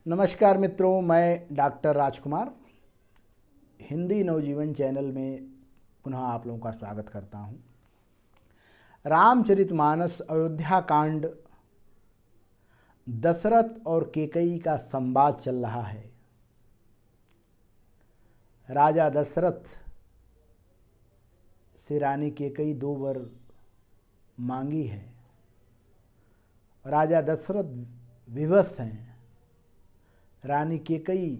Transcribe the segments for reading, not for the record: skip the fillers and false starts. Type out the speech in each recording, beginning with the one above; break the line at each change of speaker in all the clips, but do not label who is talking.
नमस्कार मित्रों, मैं डॉक्टर राजकुमार हिंदी नवजीवन चैनल में पुनः आप लोगों का स्वागत करता हूं। रामचरितमानस अयोध्या कांड दशरथ और कैकेयी का संवाद चल रहा है। राजा दशरथ से रानी कैकेयी 2 वर मांगी है। राजा दशरथ विवश हैं। रानी कैकेयी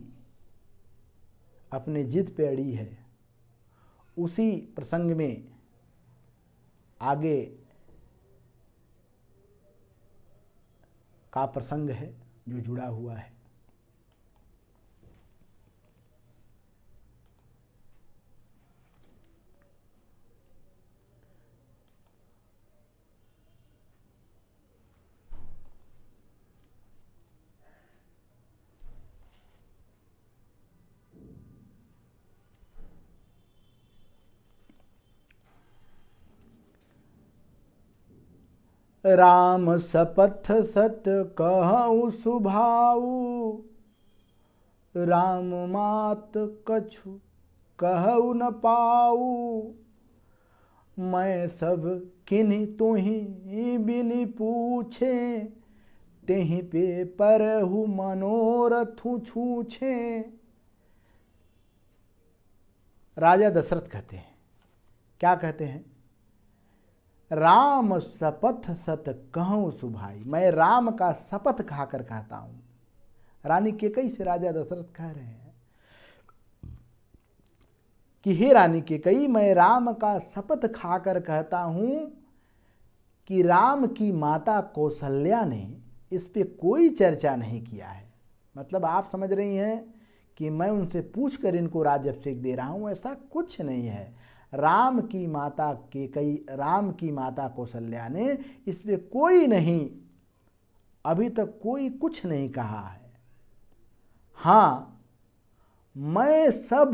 अपने जिद पे अड़ी है। उसी प्रसंग में आगे का प्रसंग है जो जुड़ा हुआ है। राम सपथ सत कहऊ सुभाऊ, राम मात कछु कहऊ न पाऊ। मैं सब किन्हीं तुहि बिनि पूछे, तेहि पे परहु मनोरथु छूछे। राजा दशरथ कहते हैं, क्या कहते हैं? राम शपथ सत कहूँ सुभाई, मैं राम का शपथ खाकर कहता हूं। रानी कैकेयी से राजा दशरथ कह रहे हैं कि हे रानी कैकेयी, मैं राम का शपथ खाकर कहता हूं कि राम की माता कौशल्या ने इस पे कोई चर्चा नहीं किया है। मतलब आप समझ रही हैं कि मैं उनसे पूछकर इनको राज्याभिषेक दे रहा हूं, ऐसा कुछ नहीं है। राम की माता कैकेयी, राम की माता कौशल्या ने इस पे कोई नहीं, अभी तक कोई कुछ नहीं कहा है। हाँ, मैं सब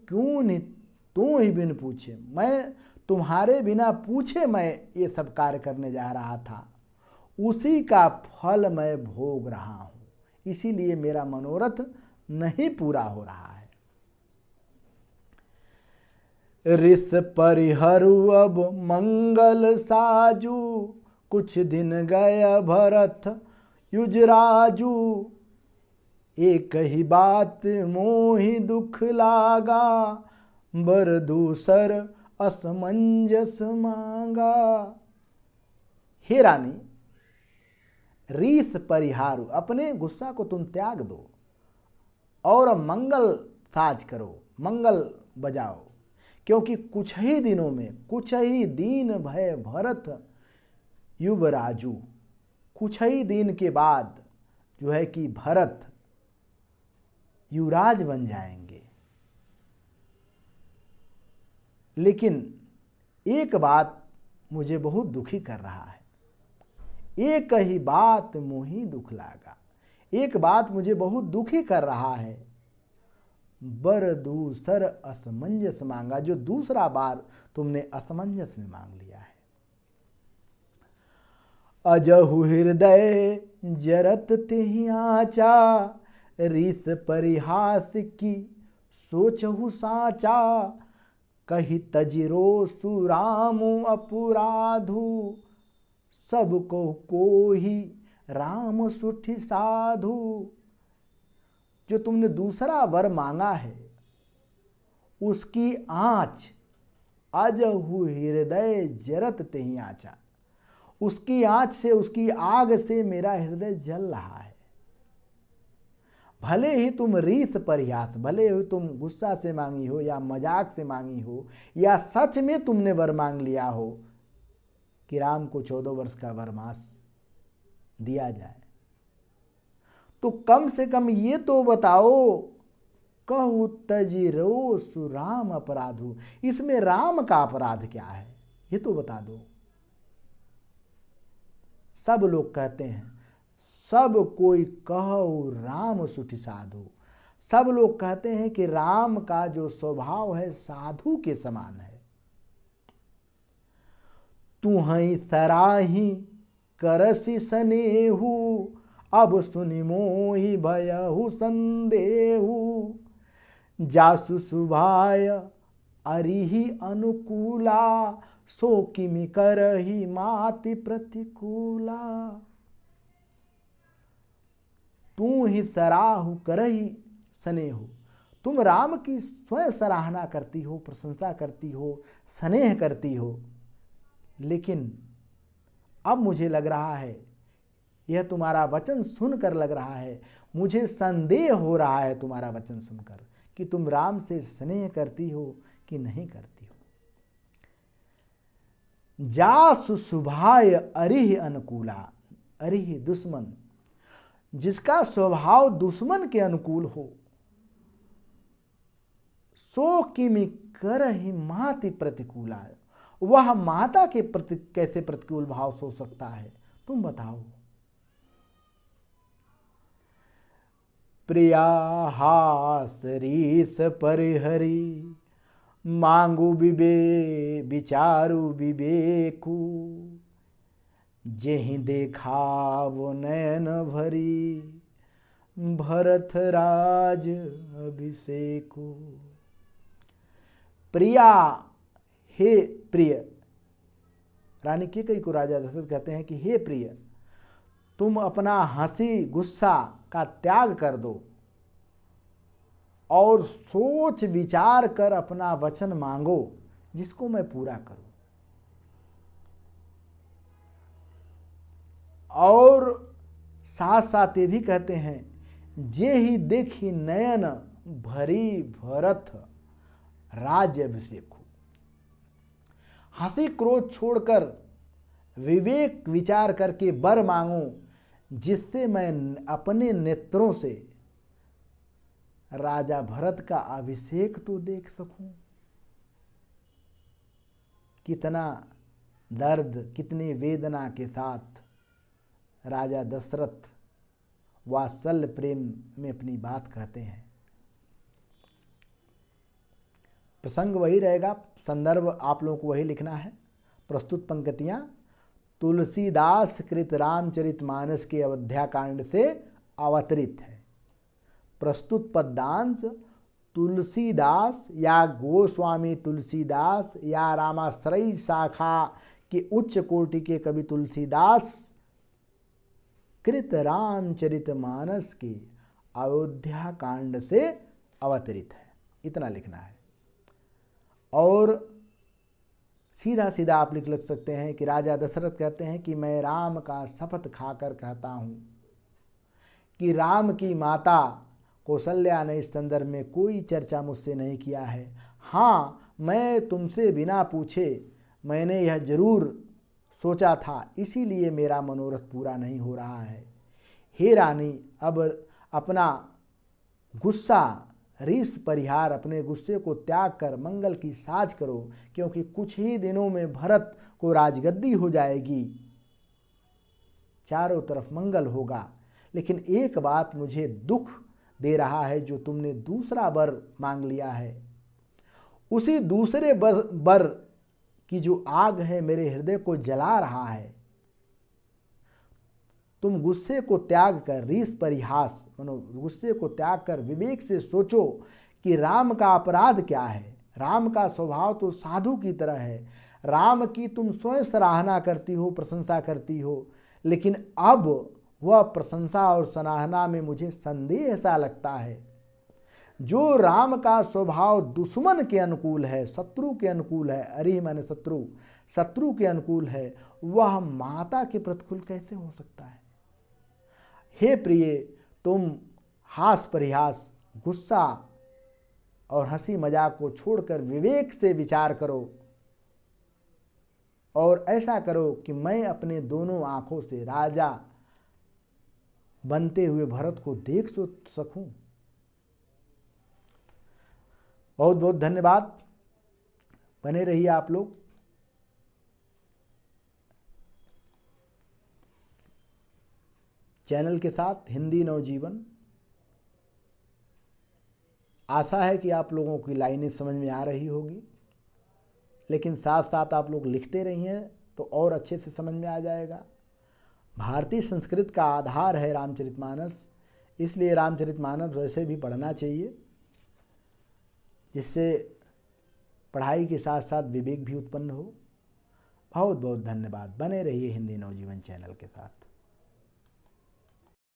क्यों नहीं तू ही बिन पूछे, मैं तुम्हारे बिना पूछे मैं ये सब कार्य करने जा रहा था, उसी का फल मैं भोग रहा हूं, इसीलिए मेरा मनोरथ नहीं पूरा हो रहा है। रिस परिहरु अब मंगल साजू, कुछ दिन गया भरत युजराजू। एक ही बात मोहि दुख लागा, बर दूसर असमंजस मांगा। हे रानी, रीस परिहारु, अपने गुस्सा को तुम त्याग दो और मंगल साज करो, मंगल बजाओ, क्योंकि कुछ ही दिनों में, कुछ ही दिन भय भरत युवराजू, कुछ ही दिन के बाद जो है कि भरत युवराज बन जाएंगे। लेकिन एक बात मुझे बहुत दुखी कर रहा है, एक ही बात मोहि दुख लागा, एक बात मुझे बहुत दुखी कर रहा है। बर दूसर असमंजस मांगा, जो दूसरा बार तुमने असमंजस में मांग लिया है। अजहु हृदय जरत तेहि आचा, रीस परिहास की सोचहु साचा। कही तजिरो सुरामु अपराधु, सबको कोही राम सुठि साधु। जो तुमने दूसरा वर मांगा है, उसकी आँच, अजहु हृदय जरत तेहि आचा, उसकी आँच से, उसकी आग से मेरा हृदय जल रहा है। भले ही तुम रीस परिहास, भले ही तुम गुस्सा से मांगी हो या मजाक से मांगी हो या सच में तुमने वर मांग लिया हो कि राम को 14 वर्ष का वनवास दिया जाए, तो कम से कम ये तो बताओ, कहु तजिरो सुराम अपराधु, इसमें राम का अपराध क्या है, ये तो बता दो। सब लोग कहते हैं, सब कोई कहु राम सुठि साधु, सब लोग कहते हैं कि राम का जो स्वभाव है साधु के समान है। तुहई सराही करसि सनेहु, अब सुनि मोहि भयहु संदेहु, जासु सुभाय अरिहि अनुकूला, सो किमि करहि माति प्रतिकूला। तू ही सराहु करहि स्नेहु, तुम राम की स्वयं सराहना करती हो, प्रशंसा करती हो, स्नेह करती हो, लेकिन अब मुझे लग रहा है, यह तुम्हारा वचन सुनकर लग रहा है, मुझे संदेह हो रहा है तुम्हारा वचन सुनकर कि तुम राम से स्नेह करती हो कि नहीं करती हो। जासु शुभाय अरिहि अनुकूला, अरिहि दुश्मन, जिसका स्वभाव दुश्मन के अनुकूल हो, सो किमि करहि माति प्रतिकूला, वह माता के प्रति कैसे प्रतिकूल भाव सोच सकता है, तुम बताओ। प्रिया हास रीस परिहरी, मांगू विचारु विवेकु, जेहि देखा वो नयन भरी, भरत राज अभिषेकु। प्रिया, हे प्रिय, रानी कैकेयी को राजा दशरथ कहते हैं कि हे प्रिय, तुम अपना हंसी गुस्सा का त्याग कर दो और सोच विचार कर अपना वचन मांगो, जिसको मैं पूरा करूं। और साथ साथ ये भी कहते हैं, जे ही देखी नयन भरी भरत राज्य अभिषेकु, हंसी क्रोध छोड़कर विवेक विचार करके वर मांगो, जिससे मैं अपने नेत्रों से राजा भरत का अभिषेक तो देख सकूं। कितना दर्द, कितनी वेदना के साथ राजा दशरथ वात्सल्य प्रेम में अपनी बात कहते हैं। प्रसंग वही रहेगा, संदर्भ आप लोगों को वही लिखना है। प्रस्तुत पंक्तियां तुलसीदास कृत रामचरितमानस के अयोध्या कांड से अवतरित है। प्रस्तुत पद्यांश तुलसीदास या गोस्वामी तुलसीदास या रामाश्रयी शाखा के उच्च कोटि के कवि तुलसीदास कृत रामचरितमानस के अयोध्या कांड से अवतरित है, इतना लिखना है। और सीधा सीधा आप लिख सकते हैं कि राजा दशरथ कहते हैं कि मैं राम का शपथ खाकर कहता हूँ कि राम की माता कौशल्या ने इस संदर्भ में कोई चर्चा मुझसे नहीं किया है। हाँ, मैं तुमसे बिना पूछे मैंने यह जरूर सोचा था, इसीलिए मेरा मनोरथ पूरा नहीं हो रहा है। हे रानी, अब अपना गुस्सा रीस परिहार, अपने गुस्से को त्याग कर मंगल की साज करो, क्योंकि कुछ ही दिनों में भरत को राजगद्दी हो जाएगी, चारों तरफ मंगल होगा। लेकिन एक बात मुझे दुख दे रहा है, जो तुमने दूसरा वर मांग लिया है, उसी दूसरे वर की जो आग है मेरे हृदय को जला रहा है। तुम गुस्से को त्याग कर रीस परिहास, गुस्से को त्याग कर विवेक से सोचो कि राम का अपराध क्या है। राम का स्वभाव तो साधु की तरह है, राम की तुम स्वयं सराहना करती हो, प्रशंसा करती हो, लेकिन अब वह प्रशंसा और सराहना में मुझे संदेह सा लगता है। जो राम का स्वभाव दुश्मन के अनुकूल है, शत्रु के अनुकूल है, अरे माने शत्रु, शत्रु के अनुकूल है, वह माता के प्रतिकूल कैसे हो सकता है। हे प्रिय, तुम हास परिहास, गुस्सा और हंसी मजाक को छोड़कर विवेक से विचार करो और ऐसा करो कि मैं अपने दोनों आंखों से राजा बनते हुए भरत को देख सकूं। बहुत बहुत धन्यवाद, बने रहिए आप लोग। चैनल के साथ हिंदी नवजीवन। आशा है कि आप लोगों की लाइनें समझ में आ रही होगी, लेकिन साथ साथ आप लोग लिखते रहिए तो और अच्छे से समझ में आ जाएगा। भारतीय संस्कृत का आधार है रामचरितमानस, इसलिए रामचरितमानस वैसे भी पढ़ना चाहिए, जिससे पढ़ाई के साथ साथ विवेक भी उत्पन्न हो। बहुत बहुत धन्यवाद। बने रहिए हिंदी नवजीवन चैनल के साथ।